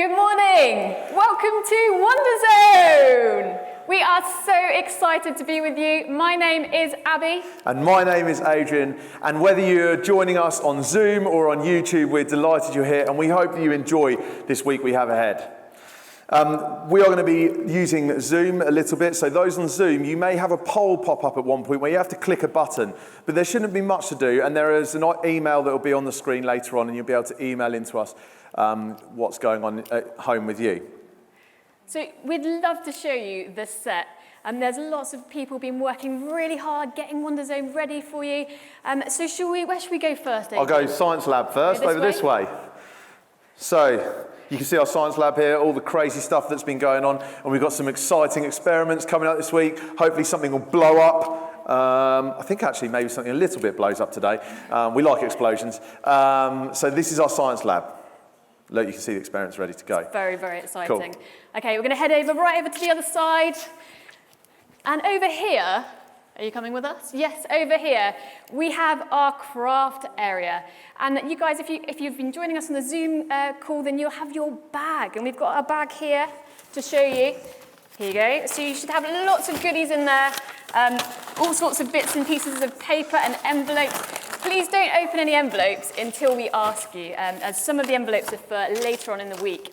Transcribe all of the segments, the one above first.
Good morning. Welcome to Wonder Zone. We are so excited to be with you. My name is Abby. And my name is Adrian. And whether you're joining us on Zoom or on YouTube, we're delighted you're here and we hope that you enjoy this week we have ahead. We are going to be using Zoom a little bit. So those on Zoom, you may have a poll pop up at one point where you have to click a button, but there shouldn't be much to do. And there is an email that will be on the screen later on and you'll be able to email into us what's going on at home with you. So we'd love to show you the set. There's lots of people been working really hard, getting Wonder Zone ready for you. So where should we go first, Adrian? I'll go Science Lab first, over this way. So you can see our Science Lab here, all the crazy stuff that's been going on, and we've got some exciting experiments coming up this week. Hopefully something will blow up. I think actually maybe something a little bit blows up today. We like explosions. So this is our Science Lab. Look, you can see the experiments ready to go. It's very, very exciting. Cool. Okay, we're going to head right over to the other side. And over here, are you coming with us? Yes, over here, we have our craft area. And you guys, if you've been joining us on the Zoom call, then you'll have your bag. And we've got our bag here to show you. Here you go. So you should have lots of goodies in there, all sorts of bits and pieces of paper and envelopes. Please don't open any envelopes until we ask you, as some of the envelopes are for later on in the week.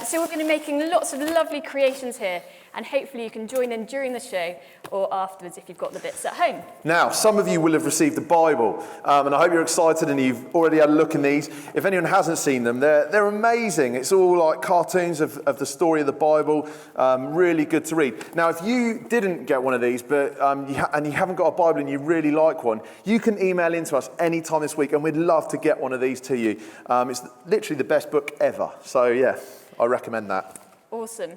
So we're going to be making lots of lovely creations here, and hopefully you can join in during the show or afterwards if you've got the bits at home. Now, some of you will have received the Bible, and I hope you're excited and you've already had a look in these. If anyone hasn't seen them, they're amazing. It's all like cartoons of the story of the Bible, really good to read. Now, if you didn't get one of these, but you haven't got a Bible and you really like one, you can email into us anytime this week, and we'd love to get one of these to you. It's literally the best book ever, so yeah, I recommend that. Awesome.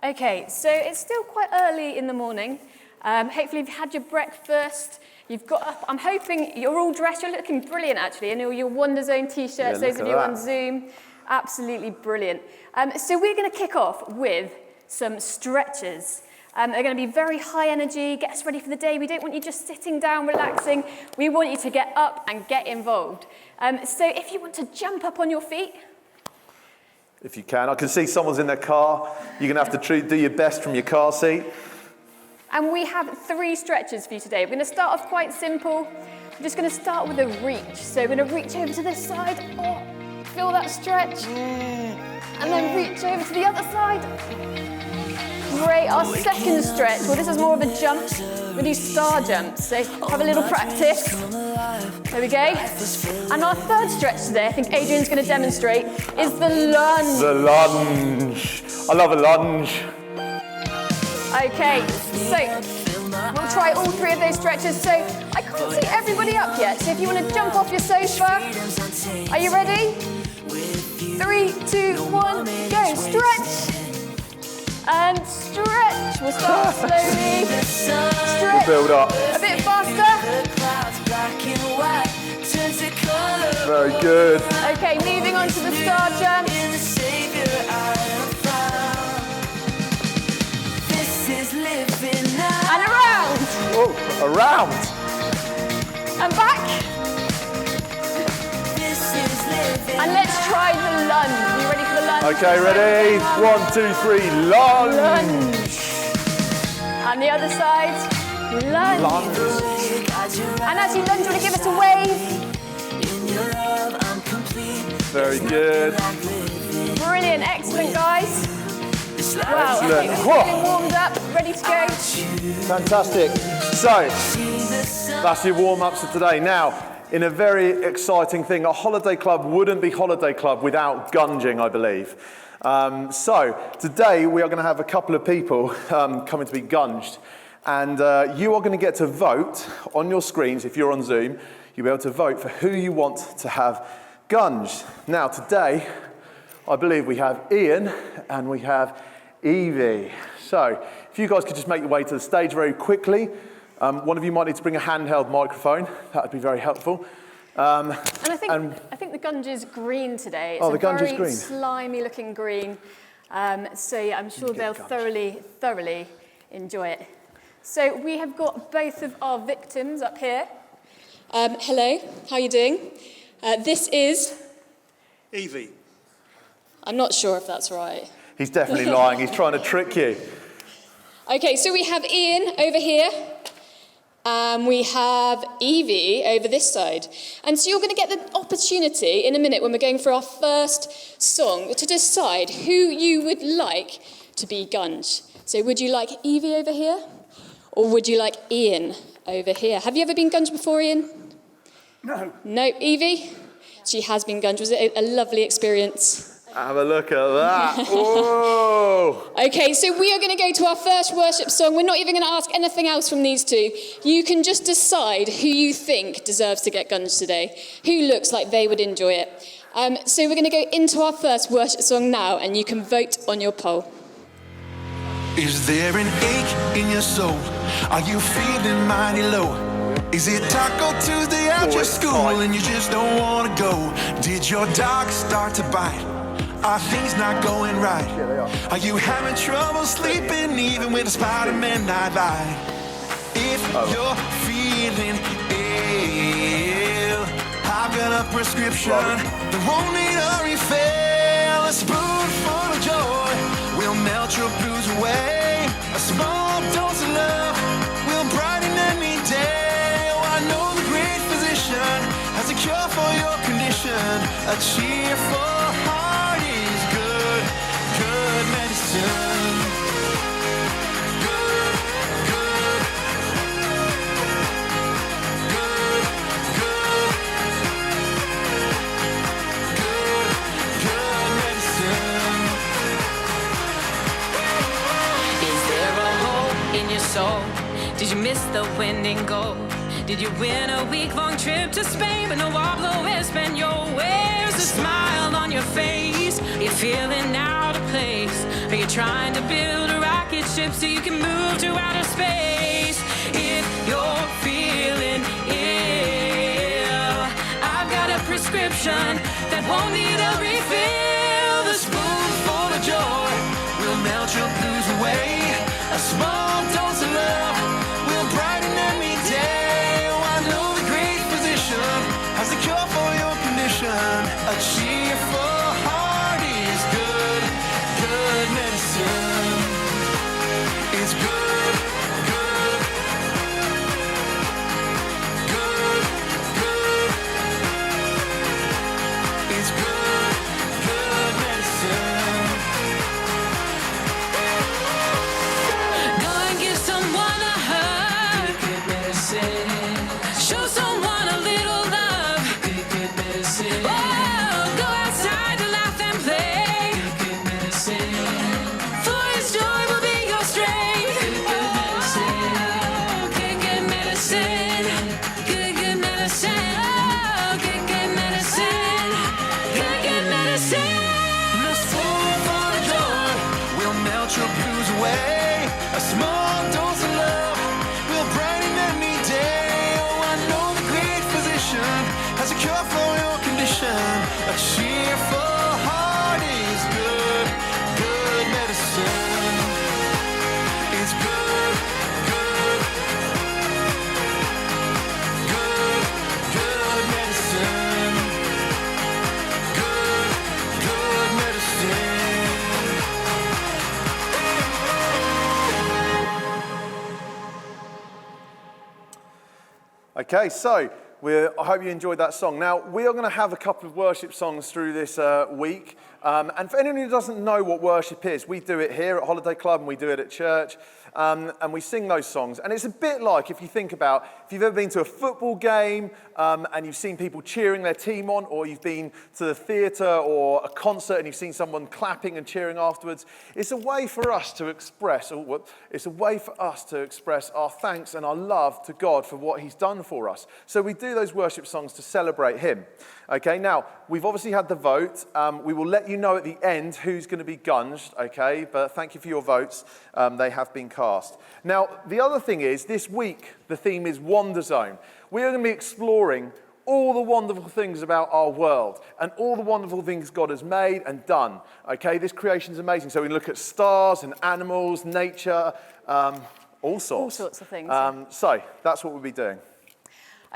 Okay, so it's still quite early in the morning. Hopefully you've had your breakfast. You've got up. I'm hoping you're all dressed. You're looking brilliant, actually, in all your Wonder Zone t-shirts. Yeah, those of you on Zoom, absolutely brilliant. So we're going to kick off with some stretches. They're going to be very high energy, get us ready for the day. We don't want you just sitting down, relaxing. We want you to get up and get involved. So if you want to jump up on your feet, if you can. I can see someone's in their car. You're going to have to do your best from your car seat. And we have 3 stretches for you today. We're going to start off quite simple. We're just going to start with a reach. So we're going to reach over to this side. Oh, feel that stretch. And then reach over to the other side. Great. Our second stretch, well, this is more of a jump. We do star jumps. So have a little practice. There we go. And our third stretch today, I think Adrian's going to demonstrate, is the lunge. The lunge. I love a lunge. Okay, so we'll try all 3 of those stretches. So I can't see everybody up yet. So if you want to jump off your sofa, are you ready? 3, 2, 1, go. Stretch. And stretch. We'll start slowly. Stretch. We'll build up. A bit faster. Very good. Okay, moving on to the star jump. And around. Oh, around. And back. And let's try the lunge. You ready for the lunge? Okay, ready? 1, 2, 3, lunge. Lunge. And the other side. Lunge. Lunge. And as you lunge, you want to give us a wave. Very good. Brilliant, excellent, guys. Wow, Excellent. okay, we're feeling warmed up, ready to go. Fantastic. So, that's your warm-ups for today. Now, in a very exciting thing, a holiday club wouldn't be holiday club without gunging, I believe. So, today we are going to have a couple of people coming to be gunged. And you are going to get to vote on your screens, if you're on Zoom, you'll be able to vote for who you want to have gunged. Now, today, I believe we have Ian and we have Evie. So, if you guys could just make your way to the stage very quickly. One of you might need to bring a handheld microphone. That would be very helpful. And I think the gunge is green today. It's the gunge is green. very slimy looking green. So yeah, I'm sure they'll thoroughly enjoy it. So we have got both of our victims up here. Hello, how are you doing? This is Evie. I'm not sure if that's right. He's definitely lying. He's trying to trick you. Okay, so we have Ian over here. We have Evie over this side. And so you're going to get the opportunity in a minute when we're going for our first song to decide who you would like to be Gunge. So would you like Evie over here? Or would you like Ian over here? Have you ever been Gunge before, Ian? No. No, Evie? She has been Gunge. Was it a lovely experience? Have a look at that. Whoa! Okay, so we are going to go to our first worship song. We're not even going to ask anything else from these two. You can just decide who you think deserves to get Gunge today, who looks like they would enjoy it. So we're going to go into our first worship song now, and you can vote on your poll. Is there an ache in your soul? Are you feeling mighty low? Is it Taco Tuesday after it's school fine. and you just don't want to go? Did your dog start to bite? Are things not going right? Yeah, they are. Are you having trouble sleeping even with a Spider-Man nightlight? If you're feeling ill, I've got a prescription that won't need a refill. A spoonful of joy will melt your blues away. A small dose of love will brighten any day. Oh, I know the great physician has a cure for your condition. A cheerful heart is good, good medicine. Good, good, good, good, good, good medicine. Is there a hope in your soul? Did you miss the wind and go? Did you win a week-long trip to Spain but no Pablo Espanol? Where's the smile on your face? Are you feeling out of place? Are you trying to build a rocket ship so you can move to outer space? If you're feeling ill, I've got a prescription that won't need a refill. The spoonful of joy will melt your blues away. A small dose of love will brighten any day. Oh, I know the great physician has a cure for your condition. A cheerful heart is good, good medicine. It's good, good, good, good. It's good, good medicine. Go and give someone a hug. Good medicine. Show someone a little love. Good medicine. Oh, go outside to laugh and play. Good medicine. For his joy will be your strength. Good medicine. Good medicine. Good medicine. Oh, good medicine. Good medicine. The spoonful of joy will melt your blues away. A small dose of love will brighten any day. Oh, I know the great physician has a cure for your condition. A cheerful heart is good, good medicine. It's good, good, good, good medicine. Good, good medicine. Okay, so I hope you enjoyed that song. Now, we are going to have a couple of worship songs through this week. And for anyone who doesn't know what worship is, we do it here at Holiday Club and we do it at church. And we sing those songs. And it's a bit like, if you think about, if you've ever been to a football game and you've seen people cheering their team on, or you've been to the theatre or a concert and you've seen someone clapping and cheering afterwards, it's a way for us to express our thanks and our love to God for what he's done for us. So we do those worship songs to celebrate him. Okay, now, we've obviously had the vote. We will let you know at the end who's going to be gunged, okay? But thank you for your votes. They have been cast. Now, the other thing is, this week, the theme is Wander Zone. We are going to be exploring all the wonderful things about our world and all the wonderful things God has made and done, okay? This creation is amazing. So we look at stars and animals, nature, all sorts. All sorts of things. So that's what we'll be doing.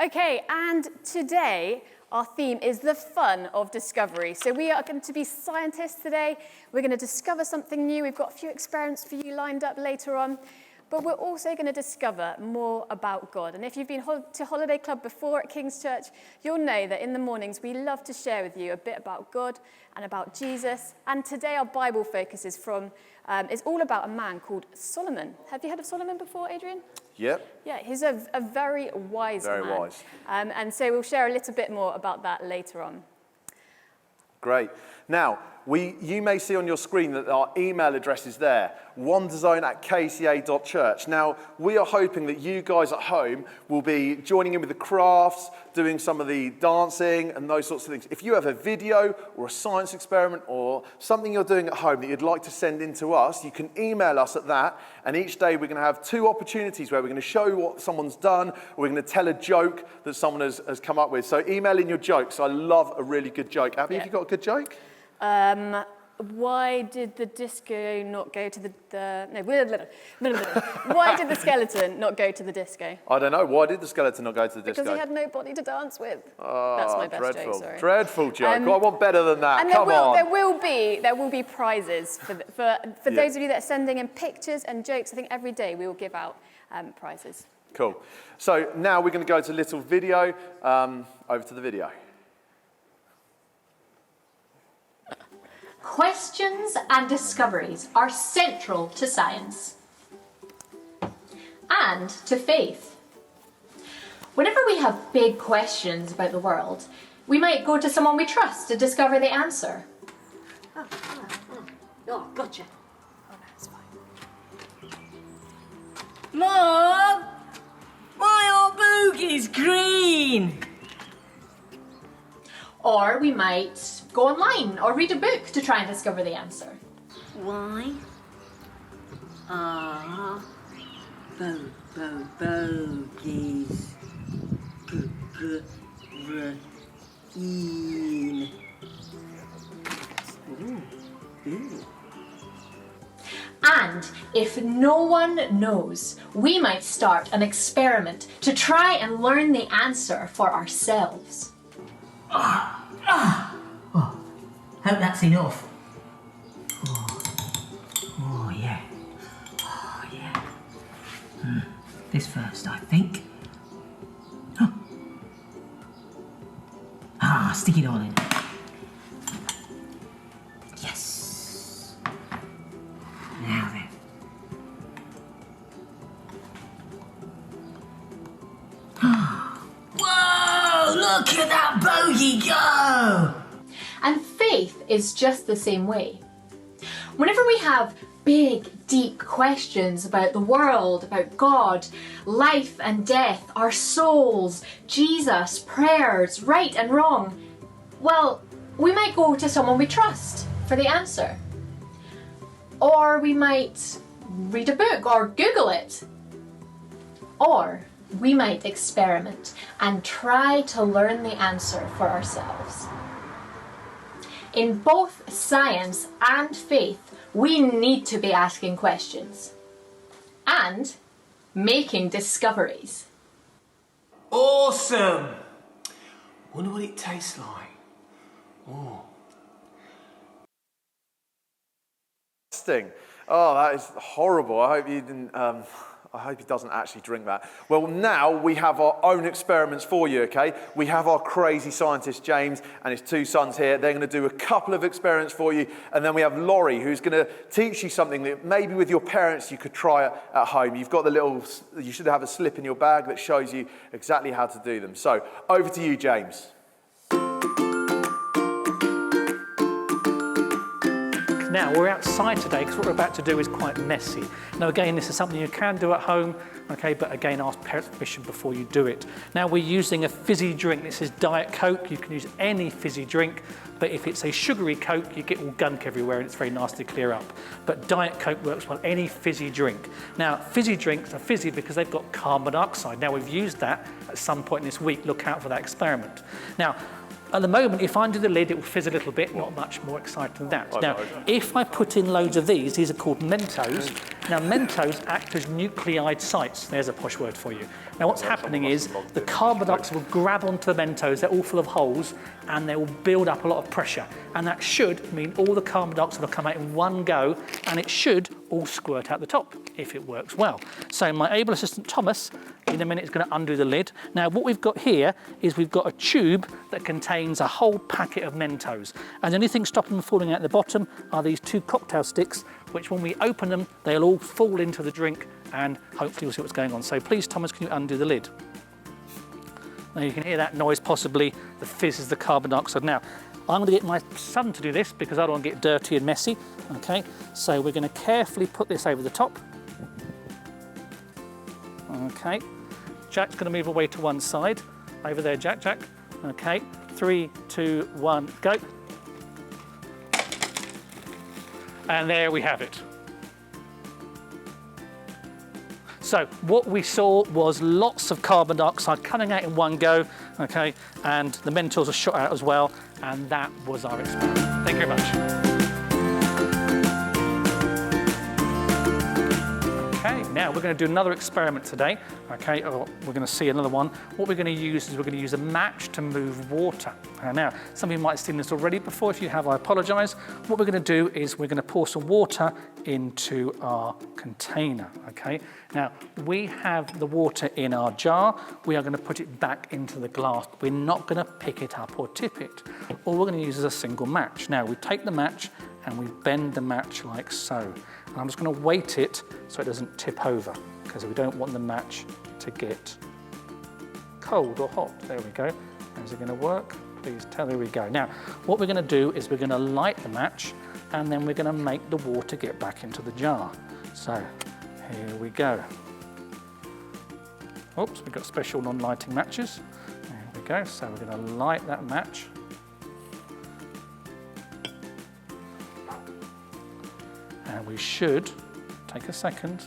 Okay, and today our theme is the fun of discovery. So we are going to be scientists today. We're going to discover something new. We've got a few experiments for you lined up later on. But we're also going to discover more about God. And if you've been to Holiday Club before at King's Church, you'll know that in the mornings we love to share with you a bit about God and about Jesus. And today our Bible focus is all about a man called Solomon. Have you heard of Solomon before, Adrian? Yep. Yeah, he's a very wise man. Very wise. And so we'll share a little bit more about that later on. Great. Now, you may see on your screen that our email address is there, wonderzone@kca.church. Now, we are hoping that you guys at home will be joining in with the crafts, doing some of the dancing and those sorts of things. If you have a video or a science experiment or something you're doing at home that you'd like to send in to us, you can email us at that. And each day we're going to have 2 opportunities where we're going to show you what someone's done, or we're going to tell a joke that someone has come up with. So email in your jokes. I love a really good joke. Abby, have you got a good joke? Why did the disco not go to why did the skeleton not go to the disco? I don't know. Why did the skeleton not go to the disco? Because he had nobody to dance with. Oh, that's my best dreadful. joke, sorry. Dreadful joke. I want better than that. And Come on. there will be prizes for those of you that are sending in pictures and jokes. I think every day we will give out prizes. Cool. So now we're going to go to a little video. Over to the video. Questions and discoveries are central to science and to faith. Whenever we have big questions about the world, we might go to someone we trust to discover the answer. Oh, gotcha. Oh, no, it's fine. Mom! My old boogie's green! Or we might go online or read a book to try and discover the answer. Why are bogies green? And if no one knows, we might start an experiment to try and learn the answer for ourselves. Hope that's enough. Oh yeah. Oh yeah. This first, I think. Stick it all in. Yes. Now then. Whoa! Look at that bogey go! And faith is just the same way. Whenever we have big, deep questions about the world, about God, life and death, our souls, Jesus, prayers, right and wrong, well, we might go to someone we trust for the answer. Or we might read a book or Google it. Or we might experiment and try to learn the answer for ourselves. In both science and faith, we need to be asking questions and making discoveries. Awesome! Wonder what it tastes like. Oh. Oh, that is horrible. I hope you didn't. I hope he doesn't actually drink that. Well, now we have our own experiments for you, okay? We have our crazy scientist, James, and his 2 sons here. They're going to do a couple of experiments for you. And then we have Laurie, who's going to teach you something that maybe with your parents you could try at home. You've got you should have a slip in your bag that shows you exactly how to do them. So, over to you, James. Now, we're outside today because what we're about to do is quite messy. Now, again, this is something you can do at home, okay, but again, ask parents' permission before you do it. Now, we're using a fizzy drink. This is Diet Coke. You can use any fizzy drink, but if it's a sugary Coke, you get all gunk everywhere and it's very nasty to clear up. But Diet Coke works well, any fizzy drink. Now, fizzy drinks are fizzy because they've got carbon dioxide. Now, we've used that at some point this week. Look out for that experiment. Now, at the moment, if I undo the lid, it will fizz a little bit, not much more exciting than that. Now, if I put in loads of these are called Mentos, Now, Mentos act as nucleide sites. There's a posh word for you. Now, what's happening is the carbon dioxide will grab onto the Mentos, they're all full of holes, and they will build up a lot of pressure. And that should mean all the carbon dioxide will come out in one go, and it should all squirt out the top, if it works well. So my able assistant Thomas, in a minute, is going to undo the lid. Now, what we've got here is we've got a tube that contains a whole packet of Mentos. And the only thing stopping them falling out the bottom are these 2 cocktail sticks, which when we open them, they'll all fall into the drink, and hopefully you'll see what's going on. So please, Thomas, can you undo the lid? Now you can hear that noise, possibly the fizz is the carbon dioxide. Now, I'm going to get my son to do this because I don't want to get dirty and messy. Okay, so we're going to carefully put this over the top. Okay, Jack's going to move away to one side. Over there, Jack. Okay, 3, 2, 1, go. And there we have it. So what we saw was lots of carbon dioxide coming out in one go, okay, and the Mentos are shot out as well, and that was our experiment. Thank you very much. Okay, now we're going to do another experiment today, okay, or we're going to see another one. What we're going to use is we're going to use a match to move water. Now, some of you might have seen this already before. If you have, I apologise. What we're going to do is we're going to pour some water into our container, okay? Now, we have the water in our jar. We are going to put it back into the glass. We're not going to pick it up or tip it. All we're going to use is a single match. Now, we take the match and we bend the match like so. And I'm just going to weight it so it doesn't tip over, because we don't want the match to get cold or hot. There we go. Is it going to work? Please tell. There we go. Now, what we're going to do is we're going to light the match, and then we're going to make the water get back into the jar. So, here we go. Oops, we've got special non-lighting matches. There we go. So we're going to light that match. And we should take a second.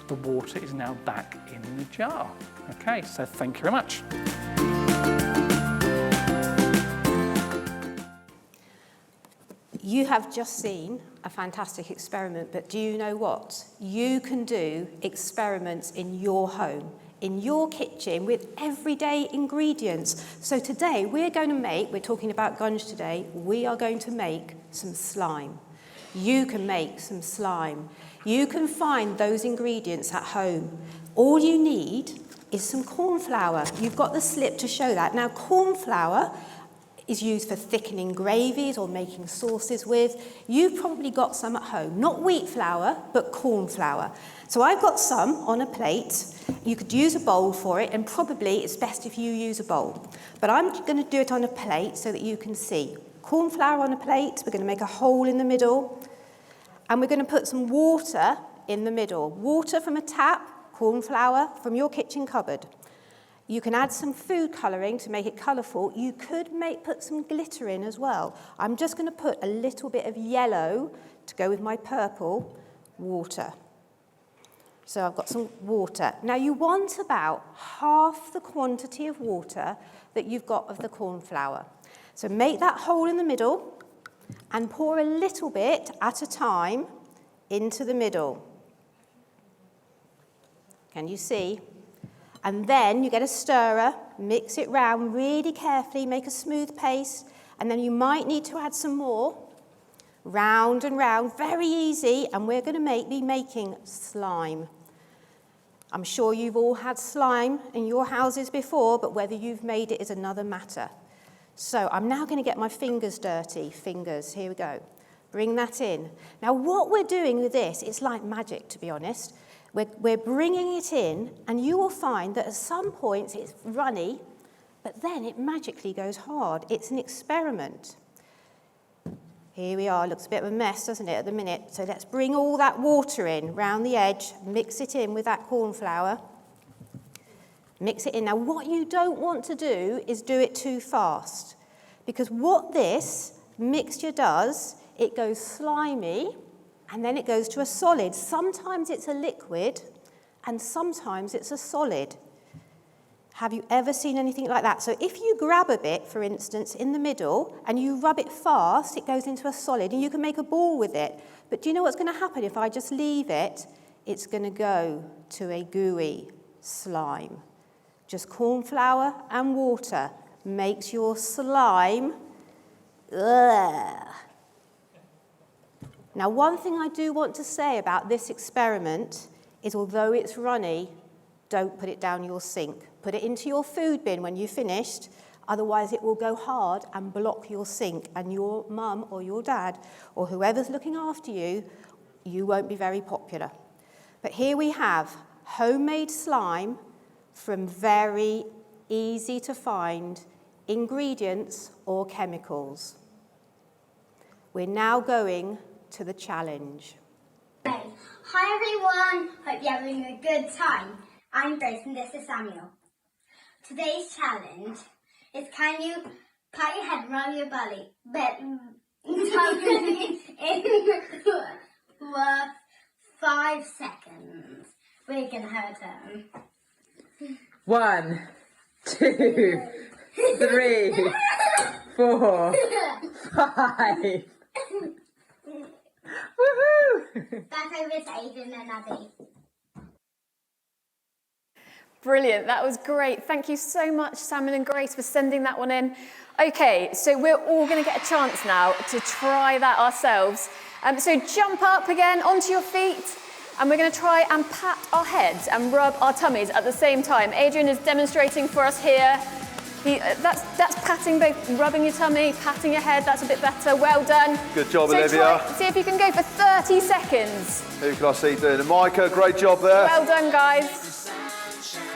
The water is now back in the jar. Okay, so thank you very much. You have just seen a fantastic experiment, but do you know what? You can do experiments in your home, in your kitchen, with everyday ingredients. So today we're talking about gunge today, we are going to make some slime. You can make some slime. You can find those ingredients at home. All you need is some corn flour. You've got the slip to show that. Now, corn flour is used for thickening gravies or making sauces with. You've probably got some at home, not wheat flour, but corn flour. So I've got some on a plate. You could use a bowl for it, and probably it's best if you use a bowl. But I'm going to do it on a plate so that you can see. Corn flour on a plate, we're going to make a hole in the middle, and we're going to put some water in the middle. Water from a tap, corn flour from your kitchen cupboard. You can add some food colouring to make it colourful. You could put some glitter in as well. I'm just going to put a little bit of yellow to go with my purple water. So I've got some water. Now you want about half the quantity of water that you've got of the corn flour. So make that hole in the middle and pour a little bit at a time into the middle. Can you see? And then you get a stirrer, mix it round really carefully, make a smooth paste, and then you might need to add some more. Round and round, very easy, and we're going to be making slime. I'm sure you've all had slime in your houses before, but whether you've made it is another matter. So I'm now going to get my fingers dirty. Fingers, here we go. Bring that in. Now what we're doing with this, it's like magic, to be honest. We're bringing it in, and you will find that at some points it's runny, but then it magically goes hard. It's an experiment. Here we are. Looks a bit of a mess, doesn't it, at the minute? So let's bring all that water in round the edge, mix it in with that corn flour. Mix it in. Now, what you don't want to do is do it too fast, because what this mixture does, it goes slimy, and then it goes to a solid. Sometimes it's a liquid, and sometimes it's a solid. Have you ever seen anything like that? So if you grab a bit, for instance, in the middle, and you rub it fast, it goes into a solid, and you can make a ball with it. But do you know what's going to happen if I just leave it? It's going to go to a gooey slime. Just corn flour and water makes your slime. Ugh. Now, one thing I do want to say about this experiment is although it's runny, don't put it down your sink. Put it into your food bin when you've finished, otherwise it will go hard and block your sink, and your mum or your dad or whoever's looking after you, you won't be very popular. But here we have homemade slime from very easy to find ingredients or chemicals. We're now going to the challenge. Hi everyone, hope you're having a good time. I'm Grace and this is Samuel. Today's challenge is can you pat your head and rub your belly in worth 5 seconds. We're gonna have a turn. 1, 2, 3, 4, 5. Woohoo! Back over to Aiden and Abby. Brilliant, that was great. Thank you so much, Samuel and Grace, for sending that one in. Okay, so we're all going to get a chance now to try that ourselves. So jump up again onto your feet, and we're going to try and pat our heads and rub our tummies at the same time. Adrian is demonstrating for us here. That's patting, both rubbing your tummy, patting your head. That's a bit better. Well done. Good job, so Olivia. See if you can go for 30 seconds. Who can I see doing it? Micah, great job there. Well done, guys.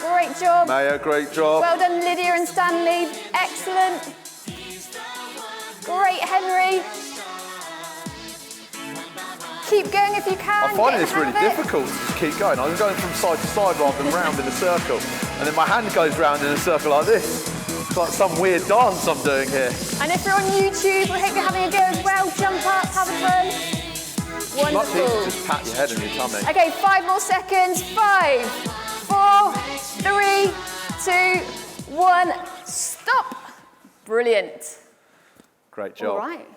Great job. Maya, great job. Well done, Lydia and Stanley. Excellent. Great, Henry. Keep going if you can. I'm finding this really difficult to just keep going. I'm going from side to side rather than round in a circle. And then my hand goes round in a circle like this. It's like some weird dance I'm doing here. And if you're on YouTube, we hope you're having a go as well. Jump up, have a turn. Wonderful. Much easier to just pat your head and your tummy. Okay, 5 more seconds. 5, 4, 3, 2, 1. Stop. Brilliant. Great job. All right.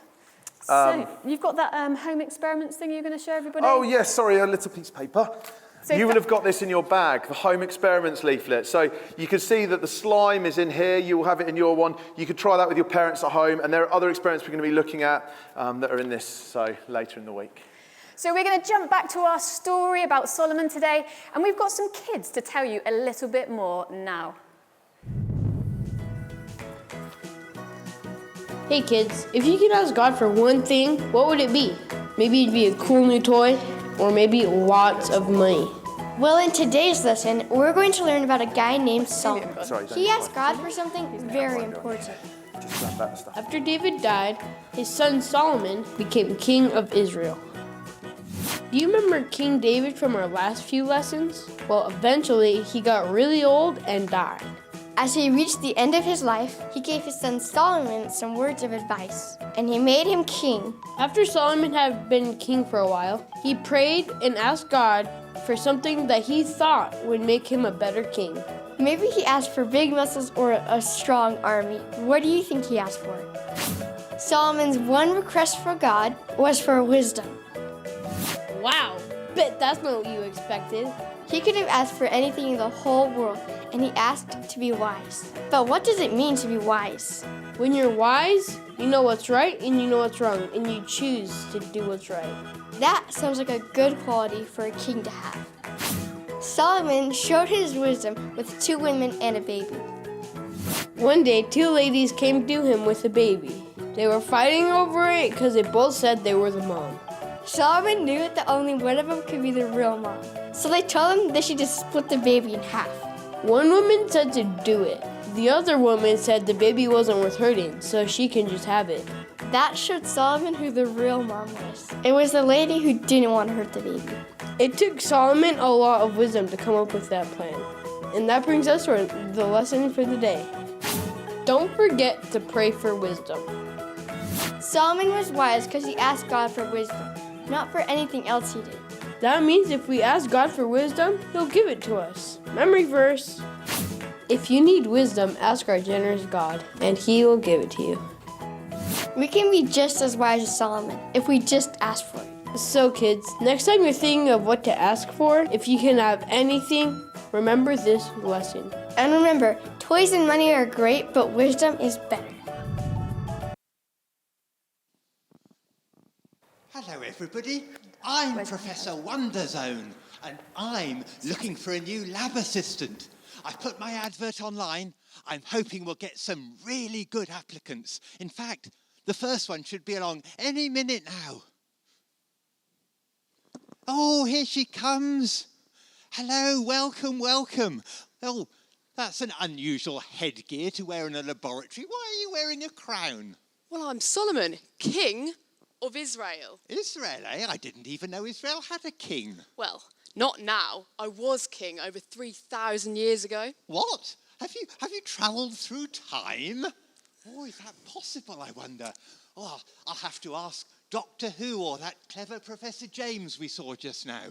So you've got that home experiments thing you're going to show everybody? Oh, yes, sorry, a little piece of paper. So you will have got this in your bag, the home experiments leaflet. So you can see that the slime is in here. You will have it in your one. You could try that with your parents at home. And there are other experiments we're going to be looking at that are in this, so later in the week. So we're going to jump back to our story about Solomon today. And we've got some kids to tell you a little bit more now. Hey kids, if you could ask God for one thing, what would it be? Maybe it'd be a cool new toy, or maybe lots of money. Well, in today's lesson, we're going to learn about a guy named Solomon. Sorry, He asked God for something very important. After David died, his son Solomon became king of Israel. Do you remember King David from our last few lessons? Well, eventually he got really old and died. As he reached the end of his life, he gave his son Solomon some words of advice, and he made him king. After Solomon had been king for a while, he prayed and asked God for something that he thought would make him a better king. Maybe he asked for big muscles or a strong army. What do you think he asked for? Solomon's one request for God was for wisdom. Wow, bet that's not what you expected. He could have asked for anything in the whole world, and he asked to be wise. But what does it mean to be wise? When you're wise, you know what's right and you know what's wrong, and you choose to do what's right. That sounds like a good quality for a king to have. Solomon showed his wisdom with 2 women and a baby. One day, 2 ladies came to him with a baby. They were fighting over it because they both said they were the mom. Solomon knew that only one of them could be the real mom. So they told him they should just split the baby in half. One woman said to do it. The other woman said the baby wasn't worth hurting, so she can just have it. That showed Solomon who the real mom was. It was the lady who didn't want to hurt the baby. It took Solomon a lot of wisdom to come up with that plan. And that brings us to the lesson for the day. Don't forget to pray for wisdom. Solomon was wise because he asked God for wisdom, not for anything else he did. That means if we ask God for wisdom, He'll give it to us. Memory verse. If you need wisdom, ask our generous God, and He will give it to you. We can be just as wise as Solomon if we just ask for it. So kids, next time you're thinking of what to ask for, if you can have anything, remember this lesson. And remember, toys and money are great, but wisdom is better. Hello everybody, I'm Professor Wonderzone and I'm looking for a new lab assistant. I've put my advert online. I'm hoping we'll get some really good applicants. In fact, the first one should be along any minute now. Oh, here she comes. Hello, welcome, welcome. Oh, that's an unusual headgear to wear in a laboratory. Why are you wearing a crown? Well, I'm Solomon, king of Israel. Israel, eh? I didn't even know Israel had a king. Well, not now. I was king over 3,000 years ago. What? Have you travelled through time? Oh, is that possible, I wonder? Oh, I'll have to ask Doctor Who or that clever Professor James we saw just now.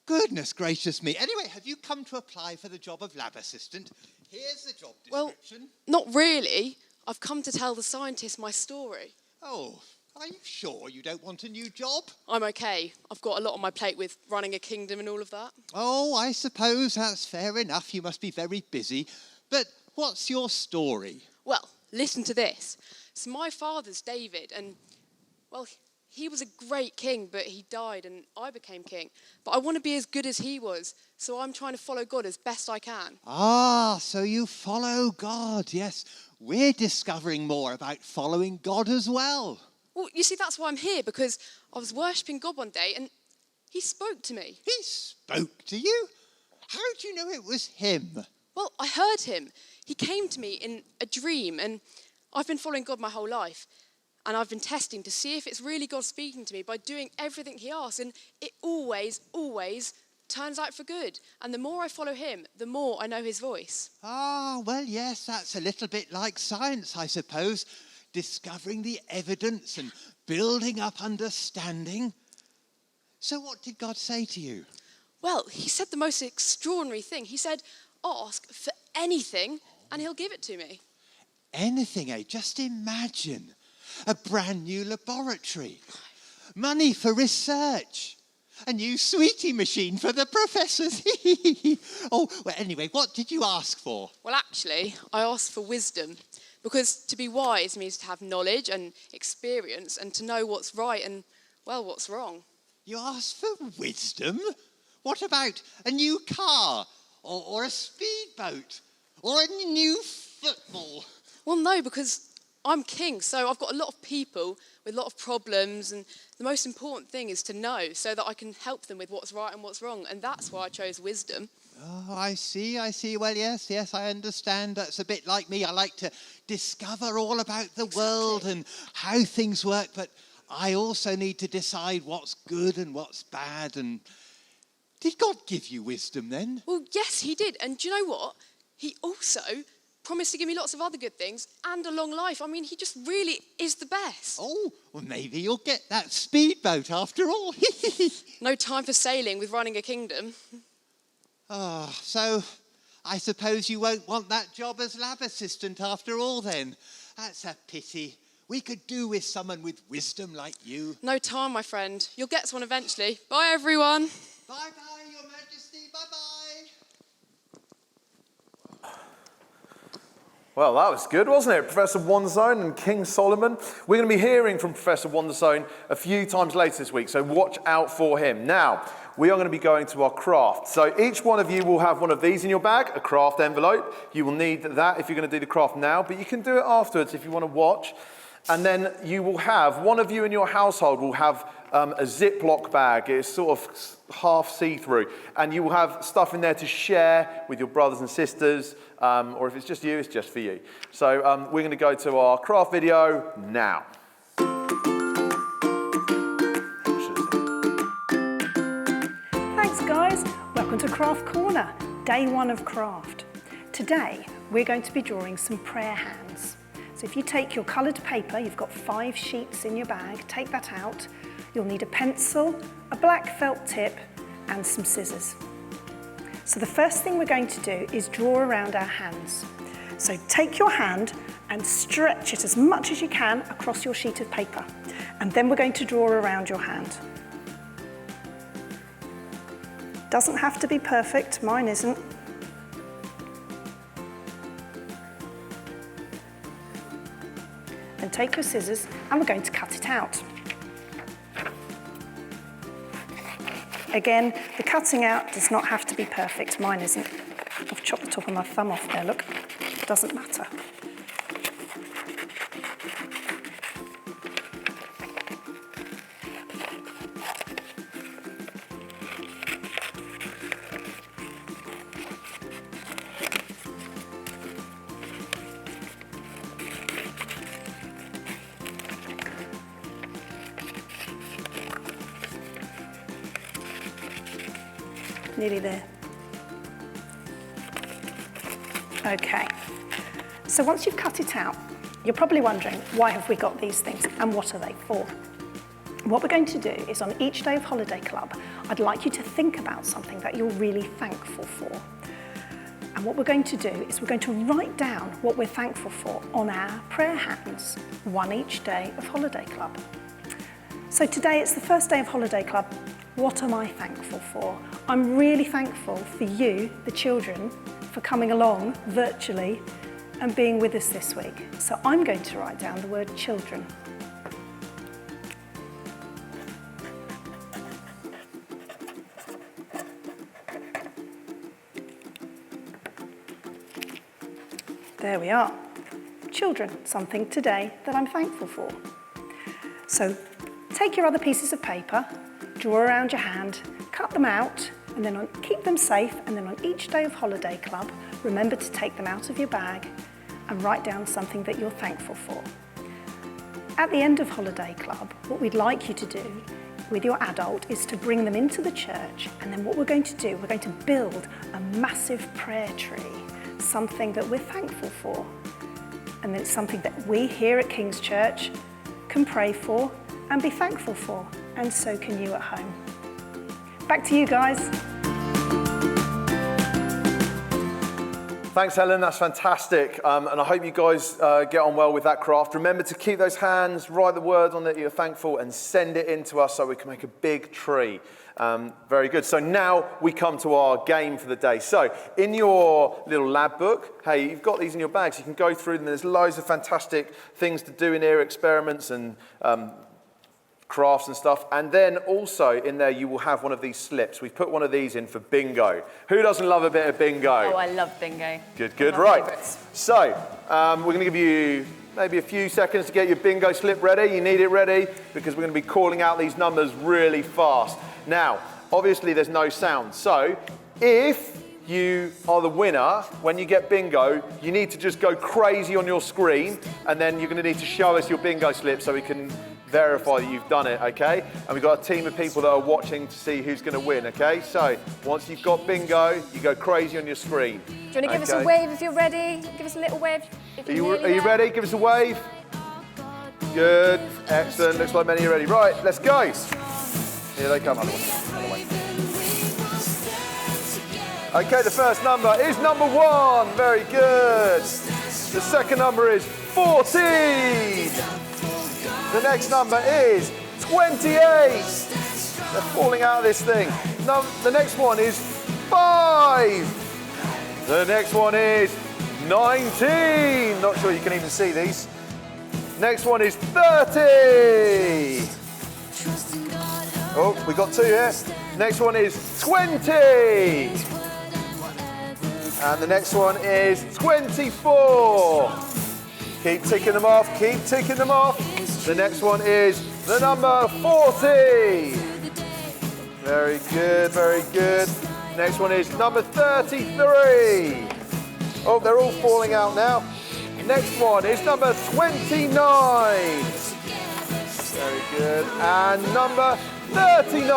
Goodness gracious me. Anyway, have you come to apply for the job of lab assistant? Here's the job description. Well, not really. I've come to tell the scientists my story. Oh, are you sure you don't want a new job? I'm okay. I've got a lot on my plate with running a kingdom and all of that. Oh, I suppose that's fair enough. You must be very busy. But what's your story? Well, listen to this. So my father's David, and, well, he was a great king, but he died and I became king. But I want to be as good as he was, so I'm trying to follow God as best I can. Ah, so you follow God, yes. We're discovering more about following God as well. Well, you see, that's why I'm here, because I was worshipping God one day and he spoke to me. He spoke to you? How do you know it was him? Well, I heard him. He came to me in a dream, and I've been following God my whole life. And I've been testing to see if it's really God speaking to me by doing everything he asks. And it always, always turns out for good. And the more I follow him, the more I know his voice. Ah, well, yes, that's a little bit like science, I suppose. Discovering the evidence and building up understanding. So what did God say to you? Well, he said the most extraordinary thing. He said, ask for anything and he'll give it to me. Anything, eh? Just imagine. A brand new laboratory. Money for research. A new sweetie machine for the professors. Oh, well, anyway, what did you ask for? Well, actually, I asked for wisdom. Because to be wise means to have knowledge and experience and to know what's right and, well, what's wrong. You asked for wisdom? What about a new car? Or a speedboat? Or a new football? Well, no, because I'm king, so I've got a lot of people with a lot of problems, and the most important thing is to know so that I can help them with what's right and what's wrong, and that's why I chose wisdom. Oh, I see. Well, yes, I understand. That's a bit like me. I like to discover all about the world and how things work, but I also need to decide what's good and what's bad. And did God give you wisdom then? Well, yes, he did. And do you know what? He also promised to give me lots of other good things and a long life. I mean, he just really is the best. Oh, well, maybe you'll get that speedboat after all. No time for sailing with running a kingdom. Oh, so I suppose you won't want that job as lab assistant after all then. That's a pity. We could do with someone with wisdom like you. No time, my friend. You'll get one eventually. Bye, everyone. Bye-bye, Your Majesty. Bye-bye. Well, that was good, wasn't it? Professor Wonderzone and King Solomon. We're going to be hearing from Professor Wonderzone a few times later this week, so watch out for him. Now, we are going to be going to our craft. So each one of you will have one of these in your bag, a craft envelope. You will need that if you're going to do the craft now, but you can do it afterwards if you want to watch. And then you will have, one of you in your household will have a Ziploc bag. It's sort of half see-through. And you will have stuff in there to share with your brothers and sisters, or if it's just you, it's just for you. So we're going to go to our craft video now. Thanks guys, welcome to Craft Corner, day one of craft. Today we're going to be drawing some prayer hands. So if you take your coloured paper, you've got 5 sheets in your bag, take that out. You'll need a pencil, a black felt tip and some scissors. So the first thing we're going to do is draw around our hands. So take your hand and stretch it as much as you can across your sheet of paper. And then we're going to draw around your hand. Doesn't have to be perfect, mine isn't. Then take your scissors and we're going to cut it out. Again, the cutting out does not have to be perfect, mine isn't. I've chopped the top of my thumb off there, look. It doesn't matter. Nearly there. Okay, so once you've cut it out, you're probably wondering, why have we got these things and what are they for? What we're going to do is on each day of Holiday Club, I'd like you to think about something that you're really thankful for. And what we're going to do is we're going to write down what we're thankful for on our prayer hands, one each day of Holiday Club. So today it's the first day of Holiday Club. What am I thankful for? I'm really thankful for you, the children, for coming along virtually and being with us this week. So I'm going to write down the word children. There we are. Children, something today that I'm thankful for. So take your other pieces of paper, draw around your hand, cut them out, and then keep them safe, and then on each day of Holiday Club, remember to take them out of your bag and write down something that you're thankful for. At the end of Holiday Club, what we'd like you to do with your adult is to bring them into the church, and then what we're going to do, we're going to build a massive prayer tree, something that we're thankful for. And then it's something that we here at King's Church can pray for and be thankful for, and so can you at home. Back to you guys. Thanks, Helen, that's fantastic. And I hope you guys get on well with that craft. Remember to keep those hands, write the words on that you're thankful, and send it in to us so we can make a big tree. Very good. So now we come to our game for the day. So in your little lab book, hey, you've got these in your bags. You can go through them. There's loads of fantastic things to do in here, experiments and crafts and stuff. And then also in there you will have one of these slips. We've put one of these in for bingo. Who doesn't love a bit of bingo? Oh, I love bingo. Good, good. Right. So we're going to give you maybe a few seconds to get your bingo slip ready. You need it ready because we're going to be calling out these numbers really fast. Now, obviously there's no sound. So if you are the winner, when you get bingo, you need to just go crazy on your screen, and then you're going to need to show us your bingo slip so we can verify that you've done it, okay? And we've got a team of people that are watching to see who's going to win, okay? So once you've got bingo, you go crazy on your screen. Do you want to give us a wave if you're ready? Give us a little wave. Are you ready? Give us a wave. Good, excellent. Looks like many are ready. Right, let's go. Here they come. Okay, the first number is number 1. Very good. The second number is 14. The next number is 28. They're falling out of this thing. The next one is 5. The next one is 19. Not sure you can even see these. Next one is 30. Oh, we got 2 here. Next one is 20. And the next one is 24. Keep ticking them off, keep ticking them off. The next one is the number 40. Very good, very good. Next one is number 33. Oh, they're all falling out now. Next one is number 29. Very good. And number 39.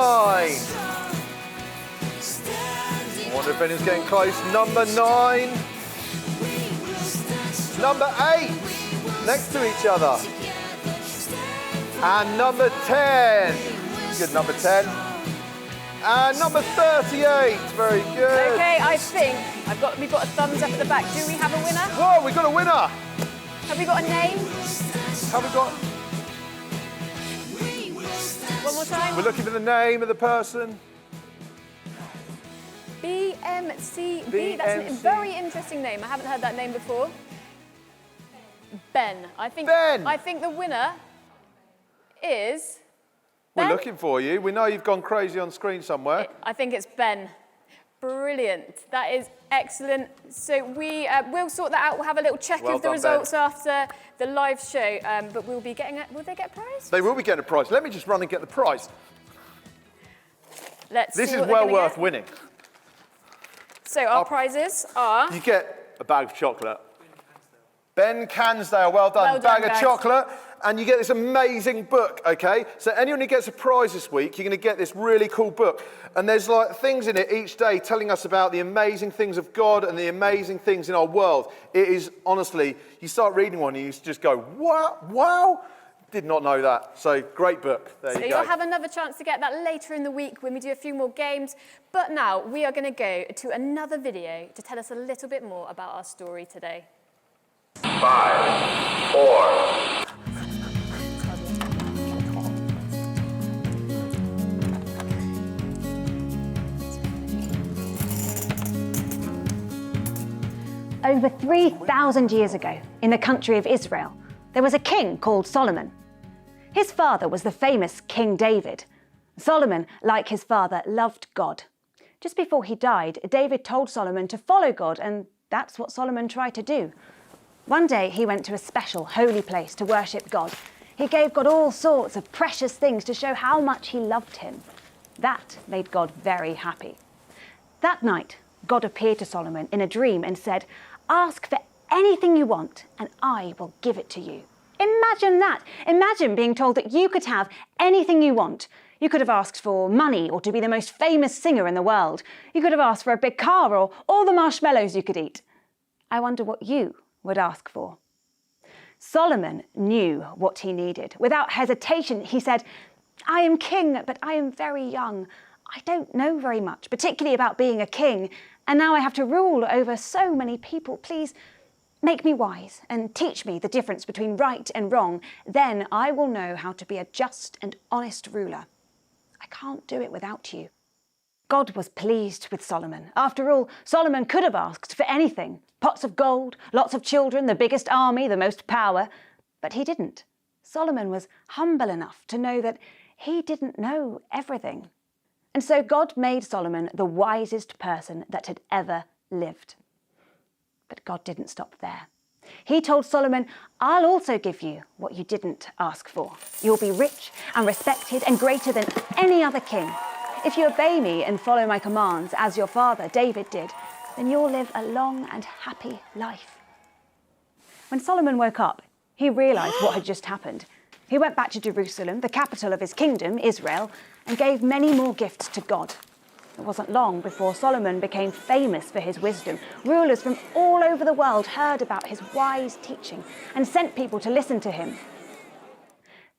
I wonder if anyone's getting close. Number 9. Number 8. Next to each other. And number 10. Good, number 10. And number 38, very good. Okay, I think we've got a thumbs up at the back. Do we have a winner? Whoa, we've got a winner. Have we got a name? Have we got? One more time. We're looking for the name of the person. BMCB. That's a very interesting name. I haven't heard that name before. Ben. I think the winner is Ben? We're looking for you. We know you've gone crazy on screen somewhere. I think it's Ben. Brilliant. That is excellent. So we'll sort that out. We'll have a little check of the results after the live show. But we'll be getting will they get a prize? They will be getting a prize. Let me just run and get the prize. This is well worth winning. So our prizes are... You get a bag of chocolate. Ben Cansdale, well done. Bag of chocolate. And you get this amazing book, okay? So anyone who gets a prize this week, you're going to get this really cool book. And there's like things in it each day telling us about the amazing things of God and the amazing things in our world. It is, honestly, you start reading one and you just go, wow. Did not know that. So great book. There you go. So you'll have another chance to get that later in the week when we do a few more games. But now we are going to go to another video to tell us a little bit more about our story today. 5, 4. Over 3,000 years ago, in the country of Israel, there was a king called Solomon. His father was the famous King David. Solomon, like his father, loved God. Just before he died, David told Solomon to follow God, and that's what Solomon tried to do. One day, he went to a special holy place to worship God. He gave God all sorts of precious things to show how much he loved him. That made God very happy. That night, God appeared to Solomon in a dream and said, "Ask for anything you want, and I will give it to you." Imagine that. Imagine being told that you could have anything you want. You could have asked for money or to be the most famous singer in the world. You could have asked for a big car or all the marshmallows you could eat. I wonder what you would ask for. Solomon knew what he needed. Without hesitation, he said, "I am king, but I am very young. I don't know very much, particularly about being a king, and now I have to rule over so many people. Please make me wise and teach me the difference between right and wrong. Then I will know how to be a just and honest ruler. I can't do it without you." God was pleased with Solomon. After all, Solomon could have asked for anything. Pots of gold, lots of children, the biggest army, the most power. But he didn't. Solomon was humble enough to know that he didn't know everything. And so God made Solomon the wisest person that had ever lived. But God didn't stop there. He told Solomon, "I'll also give you what you didn't ask for. You'll be rich and respected and greater than any other king. If you obey me and follow my commands as your father David did, then you'll live a long and happy life." When Solomon woke up, he realised what had just happened. He went back to Jerusalem, the capital of his kingdom, Israel, and gave many more gifts to God. It wasn't long before Solomon became famous for his wisdom. Rulers from all over the world heard about his wise teaching and sent people to listen to him.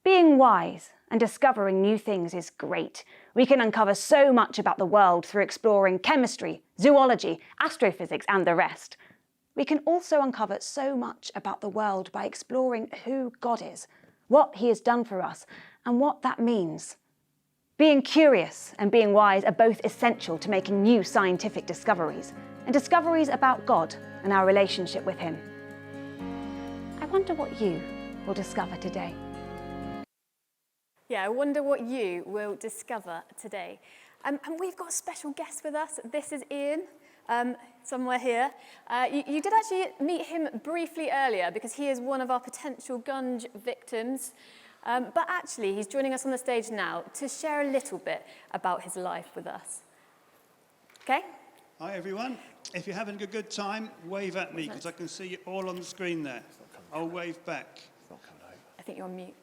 Being wise and discovering new things is great. We can uncover so much about the world through exploring chemistry, zoology, astrophysics, and the rest. We can also uncover so much about the world by exploring who God is, what he has done for us, and what that means. Being curious and being wise are both essential to making new scientific discoveries, and discoveries about God and our relationship with him. I wonder what you will discover today. Yeah, I wonder what you will discover today. And we've got a special guest with us. This is Ian, somewhere here. You did actually meet him briefly earlier because he is one of our potential gunge victims. But actually, he's joining us on the stage now to share a little bit about his life with us. Okay? Hi, everyone. If you're having a good time, wave at me because I can see you all on the screen there. I'll wave back. I think you're on mute.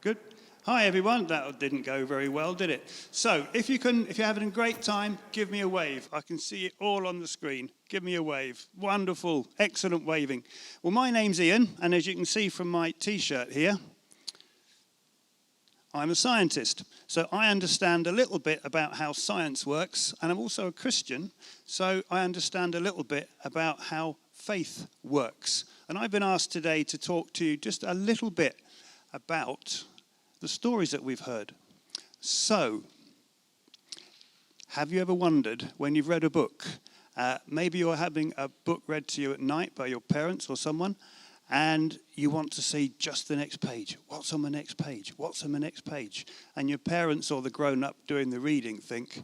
Good. Hi, everyone. That didn't go very well, did it? So, if you're having a great time, give me a wave. I can see it all on the screen. Give me a wave. Wonderful. Excellent waving. Well, my name's Ian, and as you can see from my T-shirt here, I'm a scientist, so I understand a little bit about how science works, and I'm also a Christian, so I understand a little bit about how faith works. And I've been asked today to talk to you just a little bit about the stories that we've heard. So, have you ever wondered when you've read a book, maybe you're having a book read to you at night by your parents or someone, and you want to see just the next page. What's on the next page? What's on the next page? And your parents or the grown-up doing the reading think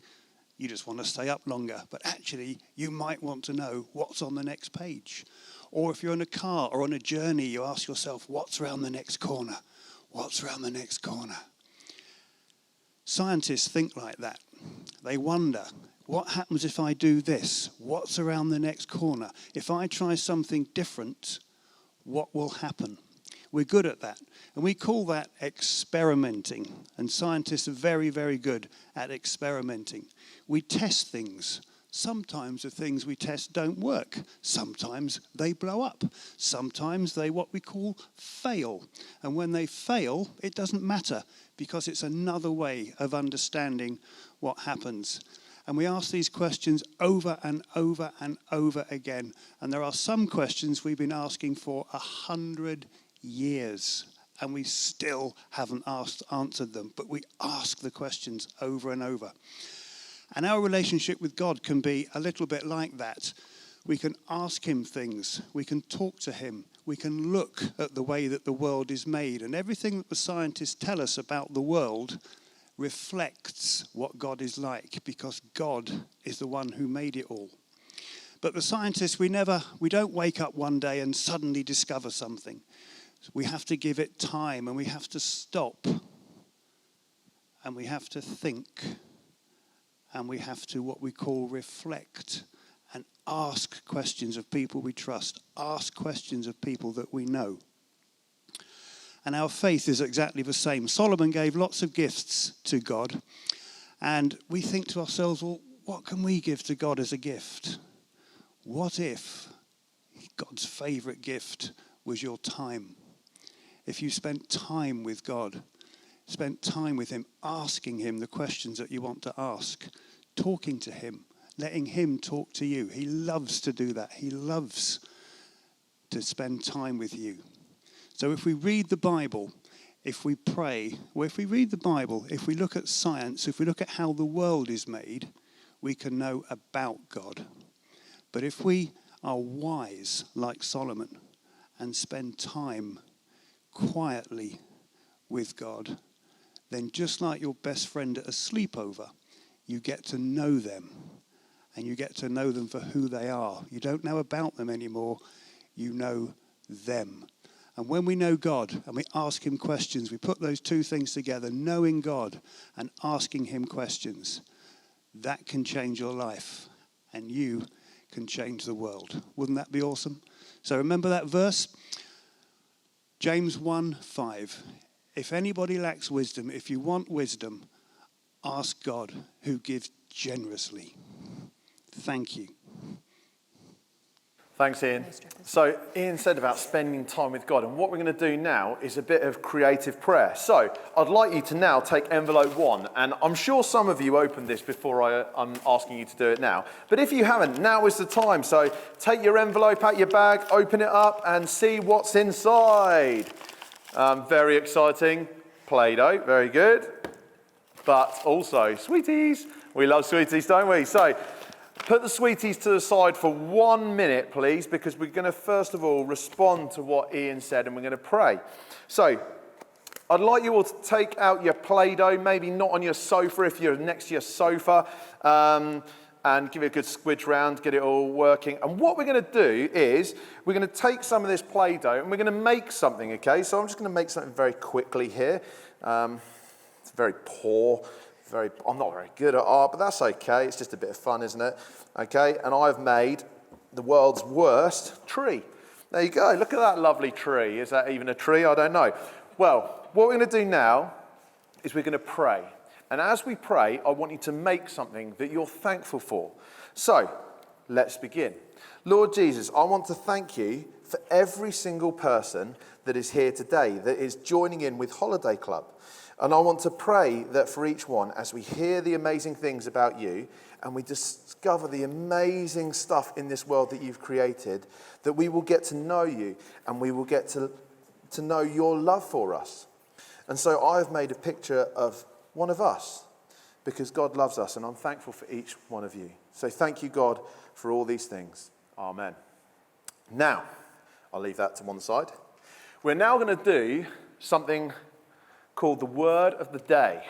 you just want to stay up longer. But actually, you might want to know what's on the next page. Or if you're in a car or on a journey, you ask yourself, what's around the next corner? What's around the next corner? Scientists think like that. They wonder, what happens if I do this? What's around the next corner? If I try something different, what will happen? We're good at that. And we call that experimenting. And scientists are very, very good at experimenting. We test things. Sometimes the things we test don't work. Sometimes they blow up. Sometimes they, what we call, fail. And when they fail, it doesn't matter because it's another way of understanding what happens. And we ask these questions over and over and over again. And there are some questions we've been asking for 100 years. And we still haven't answered them. But we ask the questions over and over. And our relationship with God can be a little bit like that. We can ask him things. We can talk to him. We can look at the way that the world is made. And everything that the scientists tell us about the world reflects what God is like, because God is the one who made it all. But the scientists, we don't wake up one day and suddenly discover something. We have to give it time, and we have to stop, and we have to think, and we have to what we call reflect, and ask questions of people we trust, ask questions of people that we know. And our faith is exactly the same. Solomon gave lots of gifts to God. And we think to ourselves, well, what can we give to God as a gift? What if God's favorite gift was your time? If you spent time with God, spent time with him, asking him the questions that you want to ask, talking to him, letting him talk to you. He loves to do that. He loves to spend time with you. So if we read the Bible, if we pray, or if we read the Bible, if we look at science, if we look at how the world is made, we can know about God. But if we are wise like Solomon and spend time quietly with God, then just like your best friend at a sleepover, you get to know them, and you get to know them for who they are. You don't know about them anymore, you know them. And when we know God and we ask him questions, we put those two things together, knowing God and asking him questions. That can change your life, and you can change the world. Wouldn't that be awesome? So remember that verse? James 1:5. If anybody lacks wisdom, if you want wisdom, ask God, who gives generously. Thank you. Thanks, Ian. So Ian said about spending time with God, and what we're going to do now is a bit of creative prayer. So I'd like you to now take envelope 1, and I'm sure some of you opened this before I'm asking you to do it now. But if you haven't, now is the time. So take your envelope out your bag, open it up, and see what's inside. Very exciting. Play-Doh, very good. But also sweeties. We love sweeties, don't we? So put the sweeties to the side for 1 minute, please, because we're going to first of all respond to what Ian said, and we're going to pray. So I'd like you all to take out your Play-Doh, maybe not on your sofa if you're next to your sofa, and give it a good squidge round, get it all working. And what we're going to do is we're going to take some of this Play-Doh and we're going to make something, okay? So I'm just going to make something very quickly here. It's very poor. I'm not very good at art, but that's okay. It's just a bit of fun, isn't it? Okay, and I've made the world's worst tree. There you go. Look at that lovely tree. Is that even a tree? I don't know. Well, what we're going to do now is we're going to pray. And as we pray, I want you to make something that you're thankful for. So, let's begin. Lord Jesus, I want to thank you for every single person that is here today, that is joining in with Holiday Club. And I want to pray that for each one, as we hear the amazing things about you and we discover the amazing stuff in this world that you've created, that we will get to know you and we will get to know your love for us. And so I've made a picture of one of us because God loves us, and I'm thankful for each one of you. So thank you, God, for all these things. Amen. Now, I'll leave that to one side. We're now going to do something called the Word of the Day.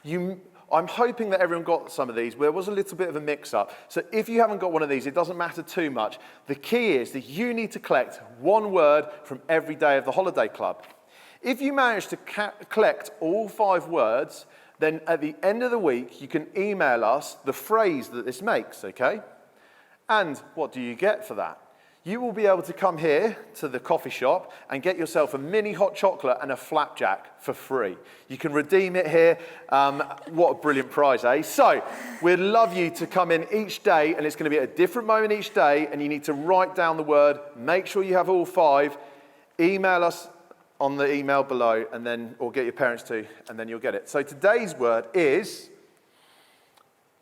I'm hoping that everyone got some of these. There was a little bit of a mix-up. So if you haven't got one of these, it doesn't matter too much. The key is that you need to collect one word from every day of the Holiday Club. If you manage to collect all 5 words, then at the end of the week, you can email us the phrase that this makes, okay? And what do you get for that? You will be able to come here to the coffee shop and get yourself a mini hot chocolate and a flapjack for free. You can redeem it here. What a brilliant prize, eh? So we'd love you to come in each day, and it's going to be at a different moment each day, and you need to write down the word. Make sure you have all 5. Email us on the email below, and then, or get your parents to, and then you'll get it. So today's word is,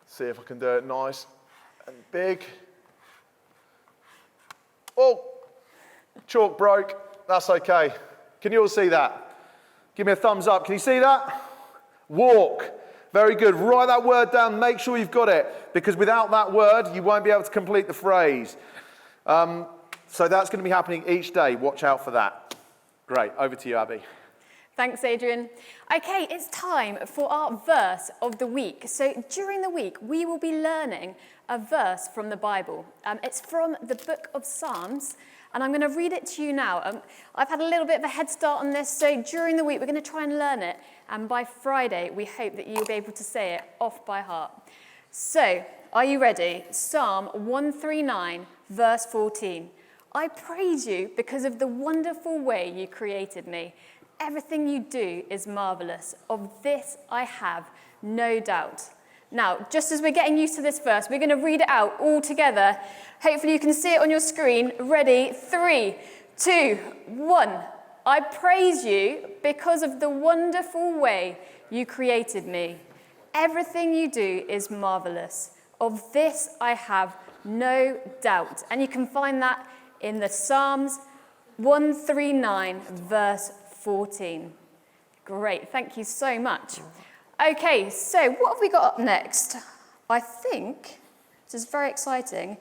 see if I can do it nice and big. Oh, chalk broke. That's okay. Can you all see that? Give me a thumbs up. Can you see that? Walk. Very good. Write that word down. Make sure you've got it, because without that word, you won't be able to complete the phrase. So that's going to be happening each day. Watch out for that. Great. Over to you, Abby. Thanks, Adrian. Okay, it's time for our verse of the week. So during the week, we will be learning a verse from the Bible. It's from the book of Psalms, and I'm going to read it to you now. I've had a little bit of a head start on this, so during the week, we're going to try and learn it, and by Friday, we hope that you'll be able to say it off by heart. So, are you ready? Psalm 139, verse 14. I praise you because of the wonderful way you created me. Everything you do is marvelous. Of this I have no doubt. Now, just as we're getting used to this verse, we're going to read it out all together. Hopefully you can see it on your screen. Ready? 3, 2, 1. I praise you because of the wonderful way you created me. Everything you do is marvelous. Of this I have no doubt. And you can find that in the Psalms 139, verse 14. Great, thank you so much. Okay, so what have we got up next? I think, this is very exciting,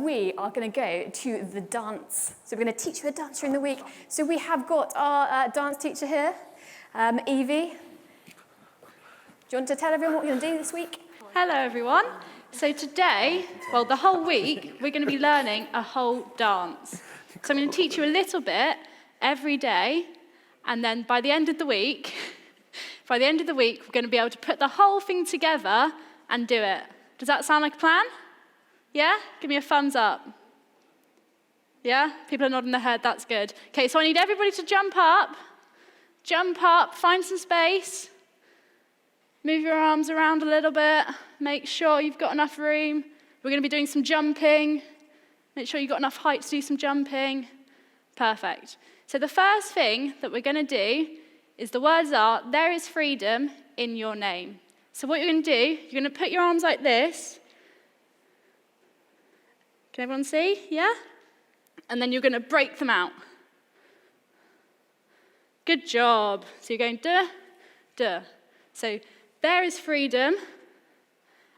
we are going to go to the dance. So we're going to teach you a dance during the week. So we have got our dance teacher here, Evie. Do you want to tell everyone what we're going to do this week? Hello everyone. So today, well the whole week, we're going to be learning a whole dance. So I'm going to teach you a little bit every day, and then by the end of the week, we're going to be able to put the whole thing together and do it. Does that sound like a plan? Yeah? Give me a thumbs up. Yeah? People are nodding their head, that's good. Okay, so I need everybody to jump up, find some space, move your arms around a little bit, make sure you've got enough room. We're going to be doing some jumping. Make sure you've got enough height to do some jumping. Perfect. So the first thing that we're going to do is the words are, there is freedom in your name. So what you're going to do, you're going to put your arms like this. Can everyone see? Yeah? And then you're going to break them out. Good job. So you're going duh, duh. So there is freedom.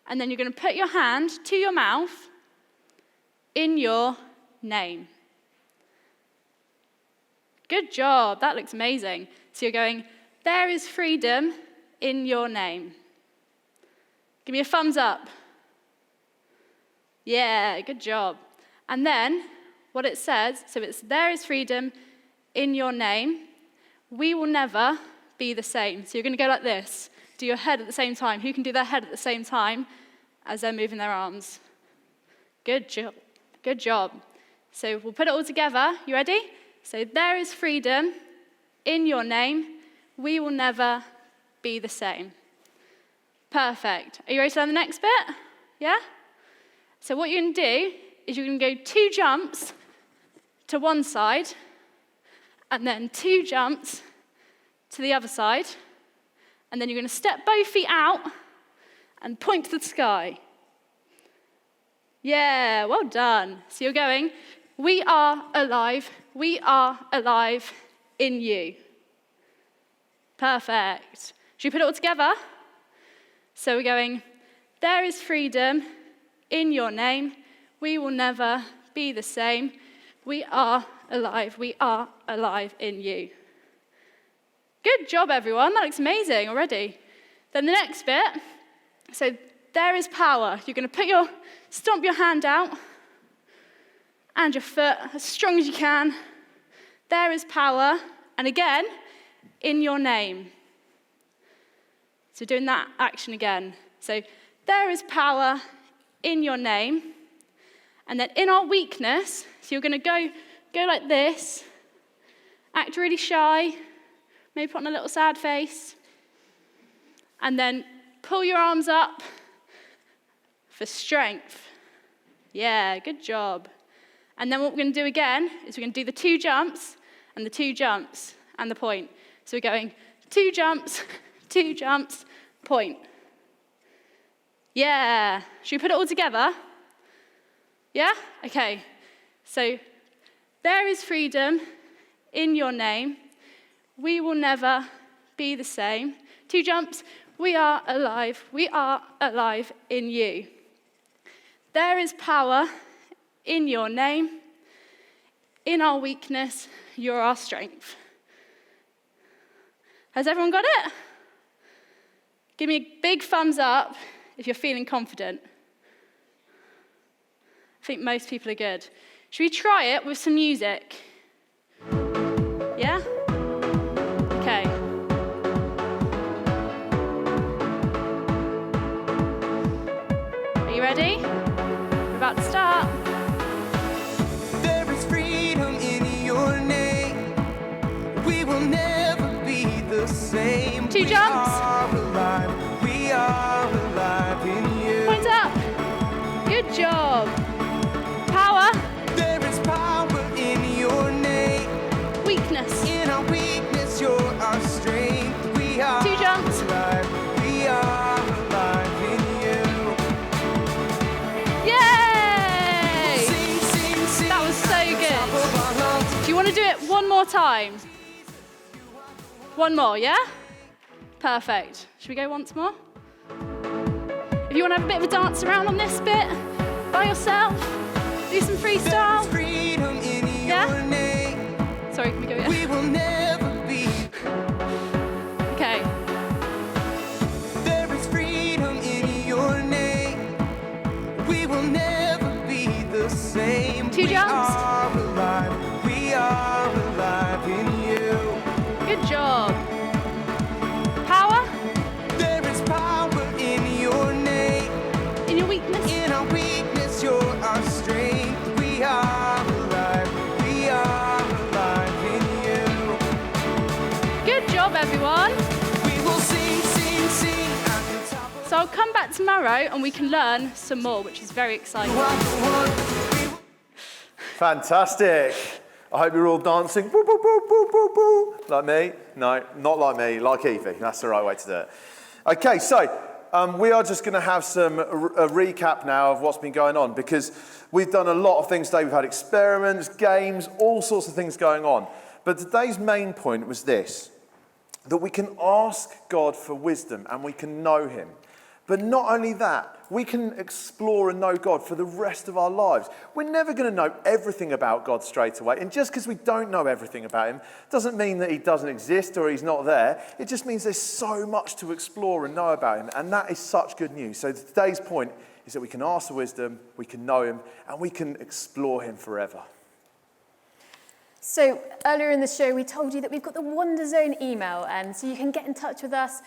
And then you're going to put your hand to your mouth in your name. Good job. That looks amazing. So you're going, there is freedom in your name. Give me a thumbs up. Yeah, good job. And then what it says, so it's there is freedom in your name. We will never be the same. So you're going to go like this. Do your head at the same time. Who can do their head at the same time as they're moving their arms? Good job. Good job. So we'll put it all together. You ready? So there is freedom in your name. We will never be the same. Perfect. Are you ready to learn the next bit? Yeah? So what you're going to do is you're going to go 2 jumps to one side, and then 2 jumps to the other side, and then you're going to step both feet out and point to the sky. Yeah, well done. So you're going, we are alive in you. Perfect. Should we put it all together? So we're going, there is freedom in your name. We will never be the same. We are alive in you. Good job, everyone. That looks amazing already. Then the next bit, so there is power. You're going to stomp your hand out and your foot as strong as you can. There is power. And again, in your name. So doing that action again. So there is power in your name. And then in our weakness, so you're going to go like this, act really shy, maybe put on a little sad face, and then pull your arms up for strength. Yeah, good job. And then what we're going to do again is we're going to do the 2 jumps and the 2 jumps and the point. So we're going 2 jumps, 2 jumps, point. Yeah. Should we put it all together? Yeah? Okay. So there is freedom in your name. We will never be the same. 2 jumps. We are alive in you. There is power in your name. In our weakness, you're our strength. Has everyone got it? Give me a big thumbs up if you're feeling confident. I think most people are good. Should we try it with some music? Yeah? Okay. Are you ready? We're about to start. There is freedom in your name. We will never be the same. 2 jumps. We are alive in you. Point up. Good job. Power. There is power in your name. Weakness. In our weakness, you're our strength. We are 2 jumps. alive. We are alive in you. Yay! That was so good. Do you want to do it one more time? One more, yeah? Perfect. Should we go once more? If you want to have a bit of a dance around on this bit, by yourself, do some freestyle. Yeah? Sorry, can we go again? We will never be. Okay. There is freedom in your name. We will never be the same. 2 jumps. We are alive in you. Good job. Power. There is power in your name. In your weakness. In our weakness, you're our strength. We are alive. We are alive in you. Good job, everyone. We will sing at the top of So I'll come back tomorrow and we can learn some more, which is very exciting. Fantastic. I hope you're all dancing. Boo, boo, boo, boo, boo, boo. Like me? No, not like me, like Evie. That's the right way to do it. Okay, so we are just going to have a recap now of what's been going on, because we've done a lot of things today. We've had experiments, games, all sorts of things going on. But today's main point was this, that we can ask God for wisdom and we can know him. But not only that, we can explore and know God for the rest of our lives. We're never going to know everything about God straight away. And just because we don't know everything about him doesn't mean that he doesn't exist or he's not there. It just means there's so much to explore and know about him. And that is such good news. So today's point is that we can ask for wisdom, we can know him, and we can explore him forever. So earlier in the show, we told you that we've got the Wonder Zone email, and so you can get in touch with us,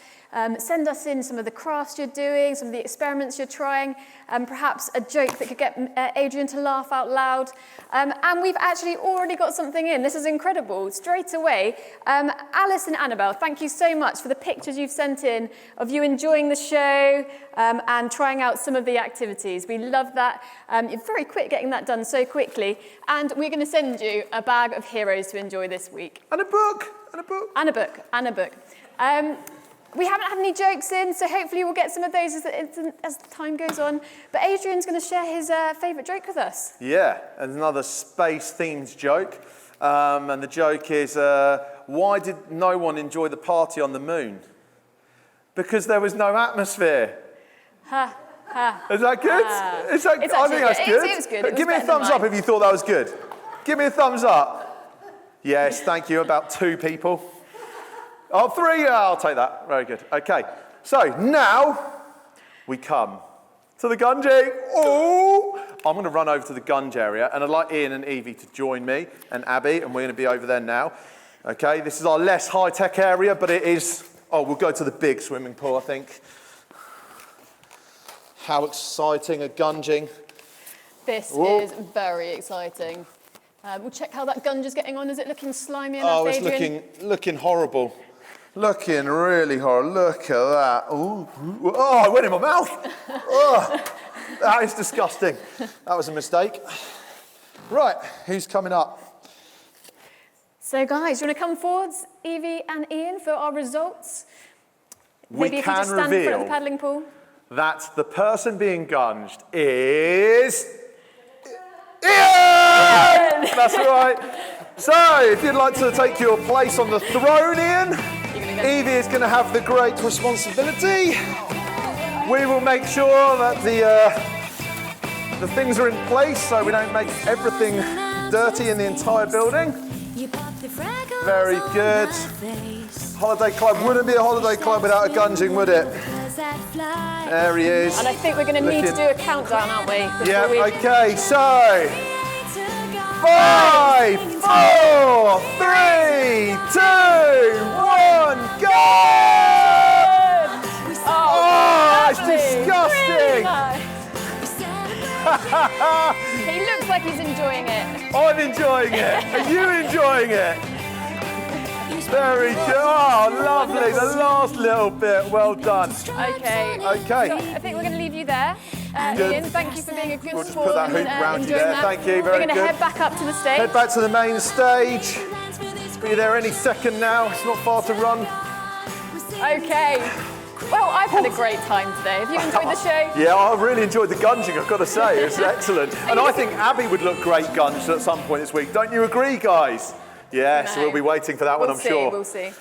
send us in some of the crafts you're doing, some of the experiments you're trying, perhaps a joke that could get Adrian to laugh out loud. And we've actually already got something in. This is incredible. Straight away, Alice and Annabelle, thank you so much for the pictures you've sent in of you enjoying the show and trying out some of the activities. We love that. You're very quick getting that done so quickly. And we're going to send you a bag of heroes to enjoy this week. And a book. And a book. We haven't had any jokes in, so hopefully we'll get some of those as time goes on. But Adrian's going to share his favourite joke with us. Yeah, and another space-themed joke. And the joke is, why did no one enjoy the party on the moon? Because there was no atmosphere. Ha, ha. Is that good? I think that's good. It was good. Give me a thumbs up if you thought that was good. Give me a thumbs up. Yes, thank you. About 2 people. Oh, 3. Yeah, I'll take that. Very good. Okay. So now we come to the Gunge. Oh! I'm going to run over to the Gunge area, and I'd like Ian and Evie to join me and Abby, and we're going to be over there now. Okay, this is our less high-tech area, but it is... Oh, we'll go to the big swimming pool, I think. How exciting, a gunging. This is very exciting. We'll check how that gunge is getting on. Is it looking slimy enough, Oh, it's Adrian? looking horrible. Looking really horrible. Look at that. Ooh. Oh, it went in my mouth. Oh, that is disgusting. That was a mistake. Right, who's coming up? So, guys, you want to come forwards, Evie and Ian, for our results? We Maybe if you just stand in front of the paddling pool. That the person being gunged is... Ian! That's right. So, if you'd like to take your place on the throne, Ian, Evie is going to have the great responsibility. We will make sure that the things are in place so we don't make everything dirty in the entire building. Very good. Holiday club wouldn't be a holiday club without a gunging, would it? There he is. And I think we're going to need to do a countdown, aren't we? Yeah, okay, so 5, 4, 3, 2, 1, go! Oh, it's disgusting! He looks like he's enjoying it. I'm enjoying it. Are you enjoying it? Very good. Oh, lovely. The last little bit. Well done. Okay. Okay. So I think we're going to leave you there. Good. Ian, thank you for being a good We'll just sport put that hoop and round you enjoying there. that. Thank you. Very We're going to good. head back up to the stage. Head back to the main stage. Be there any second now. It's not far to run. Okay. Well, I've had a great time today. Have you enjoyed the show? Yeah, I really enjoyed the gunging, I've got to say. It was excellent. And I think Abby would look great gunged at some point this week. Don't you agree, guys? Yes, No. we'll be waiting for that one, I'm sure. We'll see.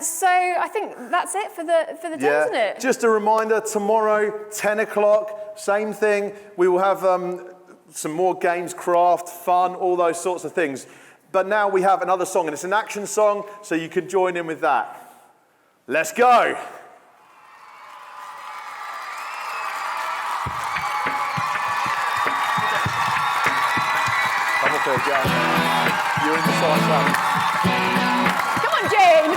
So I think that's it for the day, isn't it? Just a reminder, tomorrow, 10 o'clock, same thing. We will have some more games, craft, fun, all those sorts of things. But now we have another song, and it's an action song, so you can join in with that. Let's go. Come on, Phil, go. You're in the side. Come on, Jane.